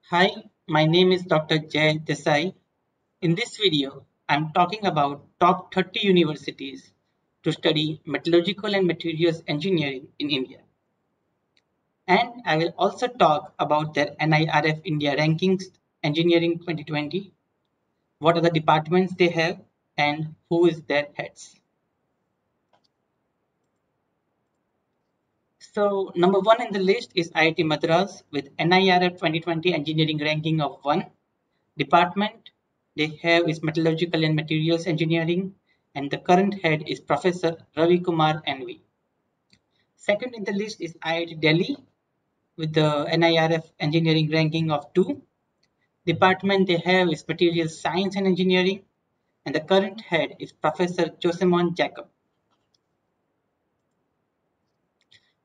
Hi, my name is Dr. Jay Desai. In this video, I'm talking about top 30 universities to study metallurgical and materials engineering in India. And I will also talk about their NIRF India Rankings Engineering 2020, what are the departments they have, and who is their heads. So, number one in the list is IIT Madras with NIRF 2020 engineering ranking of 1. Department they have is Metallurgical and Materials Engineering, and the current head is Professor Ravi Kumar NV. Second in the list is IIT Delhi with the NIRF engineering ranking of 2. Department they have is Materials Science and Engineering, and the current head is Professor Josemon Jacob.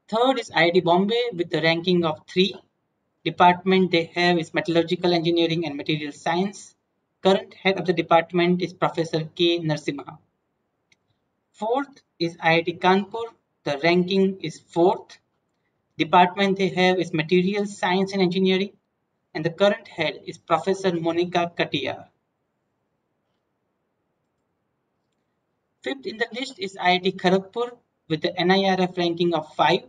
Third is IIT Bombay with the ranking of 3. Department they have is Metallurgical Engineering and Materials Science. Current head of the department is Professor K. Narasimha. Fourth is IIT Kanpur. The ranking is 4th. Department they have is Materials Science and Engineering, and the current head is Professor Monica Katiyar. Fifth in the list is IIT Kharagpur with the NIRF ranking of 5.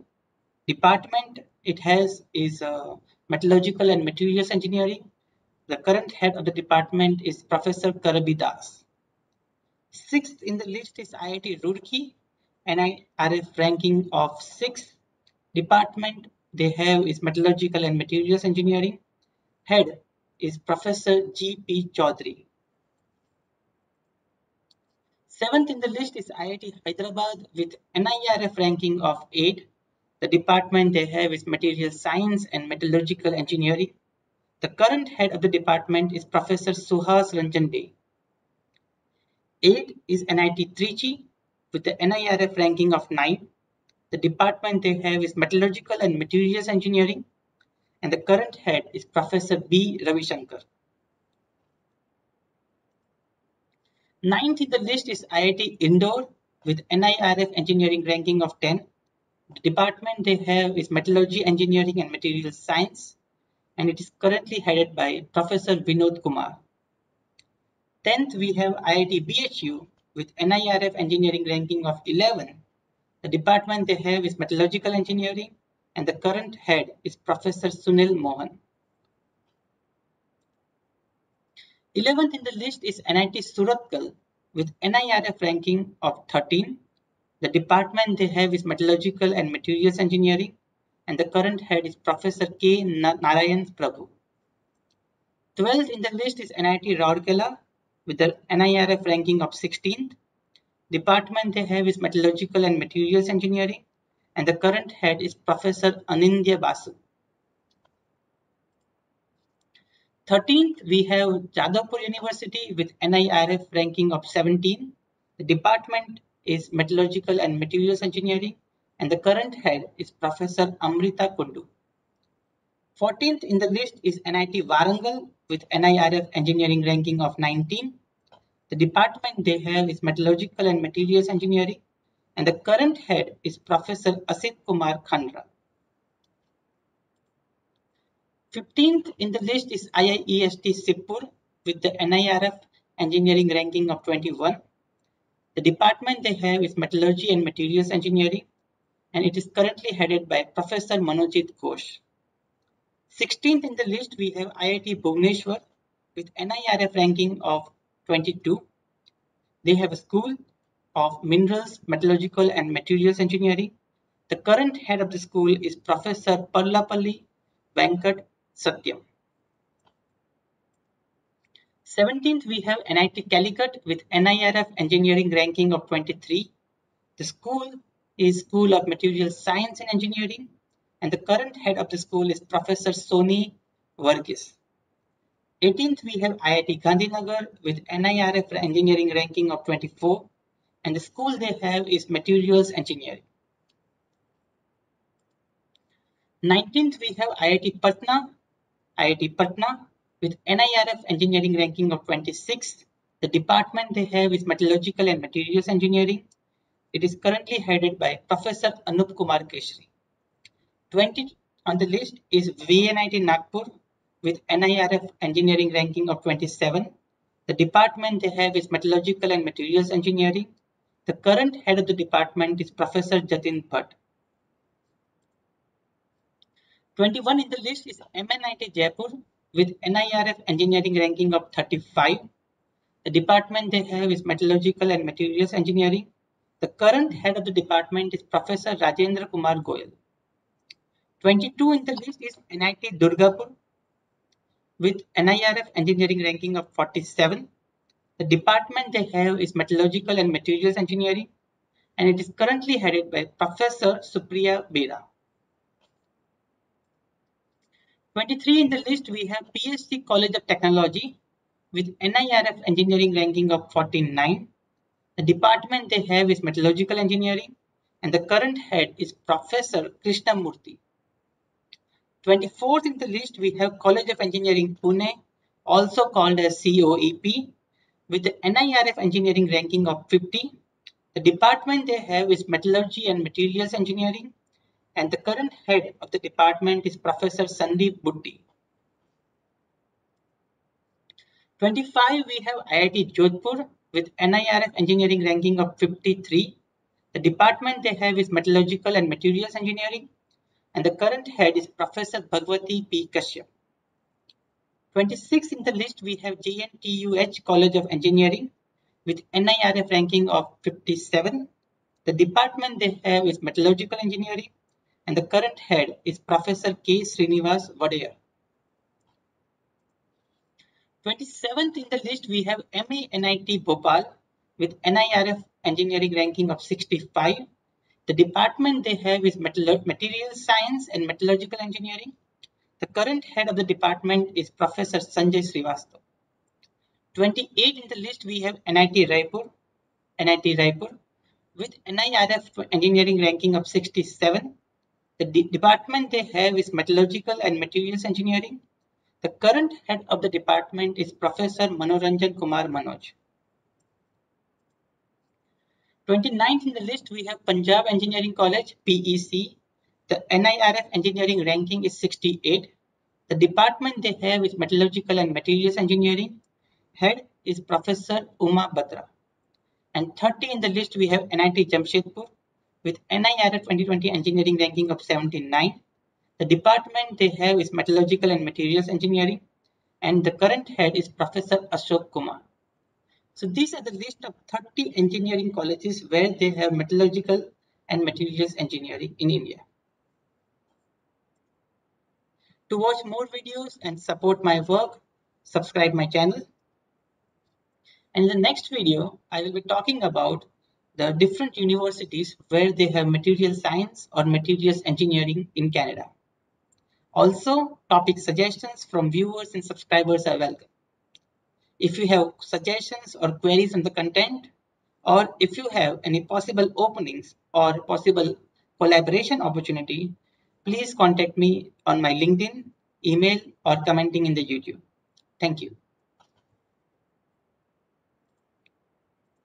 Department it has is Metallurgical and Materials Engineering. The current head of the department is Professor Karabi Das. Sixth in the list is IIT Roorkee, NIRF ranking of 6. Department they have is Metallurgical and Materials Engineering. Head is Professor G.P. Chaudhary. Seventh in the list is IIT Hyderabad with NIRF ranking of 8. The department they have is Materials Science and Metallurgical Engineering. The current head of the department is Professor Suhas Ranjan Dey. 8 is NIT Trichy with the NIRF ranking of 9. The department they have is Metallurgical and Materials Engineering, and the current head is Professor B. Ravishankar. Ninth in the list is IIT Indore with NIRF engineering ranking of 10. The department they have is Metallurgy Engineering and Materials Science, and it is currently headed by Professor Vinod Kumar. 10th we have IIT BHU with NIRF engineering ranking of 11. The department they have is Metallurgical Engineering, and the current head is Professor Sunil Mohan. 11th in the list is NIT Surathkal with NIRF ranking of 13. The department they have is Metallurgical and Materials Engineering, and the current head is Professor K. Narayan Prabhu. 12th in the list is NIT Rourkela with the NIRF ranking of 16th. Department they have is Metallurgical and Materials Engineering, and the current head is Professor Anindya Basu. 13th, we have Jadavpur University with NIRF ranking of 17. The department is Metallurgical and Materials Engineering, and the current head is Professor Amrita Kundu. 14th in the list is NIT Warangal with NIRF engineering ranking of 19. The department they have is Metallurgical and Materials Engineering, and the current head is Professor Asit Kumar Khandra. 15th in the list is IIEST Sipur with the NIRF engineering ranking of 21. The department they have is Metallurgy and Materials Engineering, and it is currently headed by Professor Manojit Ghosh. 16th in the list we have IIT Bhubaneswar with NIRF ranking of 22. They have a school of Minerals, Metallurgical and Materials Engineering. The current head of the school is Professor Parlapalli Venkat Satyam. 17th we have NIT Calicut with NIRF engineering ranking of 23. The school is School of Materials Science and Engineering, and the current head of the school is Professor Soni Varghese. 18th we have IIT Gandhinagar with NIRF engineering ranking of 24, and the school they have is Materials Engineering. 19th we have IIT Patna with NIRF engineering ranking of 26. The department they have is Metallurgical and Materials Engineering. It is currently headed by Professor Anup Kumar Keshri. 20th on the list is VNIT Nagpur with NIRF engineering ranking of 27. The department they have is Metallurgical and Materials Engineering. The current head of the department is Professor Jatin Bhatt. 21 in the list is MNIT Jaipur with NIRF engineering ranking of 35. The department they have is Metallurgical and Materials Engineering. The current head of the department is Professor Rajendra Kumar Goyal. 22 in the list is NIT Durgapur with NIRF engineering ranking of 47. The department they have is Metallurgical and Materials Engineering, and it is currently headed by Professor Supriya Bera. 23 in the list we have PSC College of Technology with NIRF engineering ranking of 49. The department they have is Metallurgical Engineering, and the current head is Professor Krishnamurthy. 24th in the list we have College of Engineering Pune, also called as COEP, with the NIRF engineering ranking of 50. The department they have is Metallurgy and Materials Engineering, and the current head of the department is Professor Sandeep Buddhi. 25 we have IIT Jodhpur with NIRF engineering ranking of 53. The department they have is Metallurgical and Materials Engineering, and the current head is Professor Bhagwati P. Kashyap. 26 in the list we have JNTUH College of Engineering with NIRF ranking of 57. The department they have is Metallurgical Engineering, and the current head is Professor K. Srinivas Vadeyar. 27th in the list we have MANIT Bhopal with NIRF engineering ranking of 65. The department they have is Material Science and Metallurgical Engineering. The current head of the department is Professor Sanjay Srivastava. 28 in the list we have NIT Raipur with NIRF engineering ranking of 67. The department they have is Metallurgical and Materials Engineering. The current head of the department is Professor Manoranjan Kumar Manoj. 29th in the list we have Punjab Engineering College PEC. The NIRF engineering ranking is 68. The department they have is Metallurgical and Materials Engineering. Head is Professor Uma Batra. And 30 in the list we have NIT Jamshedpur with NIRF 2020 engineering ranking of 79. The department they have is Metallurgical and Materials Engineering, and the current head is Professor Ashok Kumar. So these are the list of 30 engineering colleges where they have Metallurgical and Materials Engineering in India. To watch more videos and support my work, subscribe my channel. And in the next video, I will be talking about the different universities where they have material science or materials engineering in Canada. Also, topic suggestions from viewers and subscribers are welcome. If you have suggestions or queries on the content, or if you have any possible openings or possible collaboration opportunity, please contact me on my LinkedIn, email, or commenting in the YouTube. Thank you.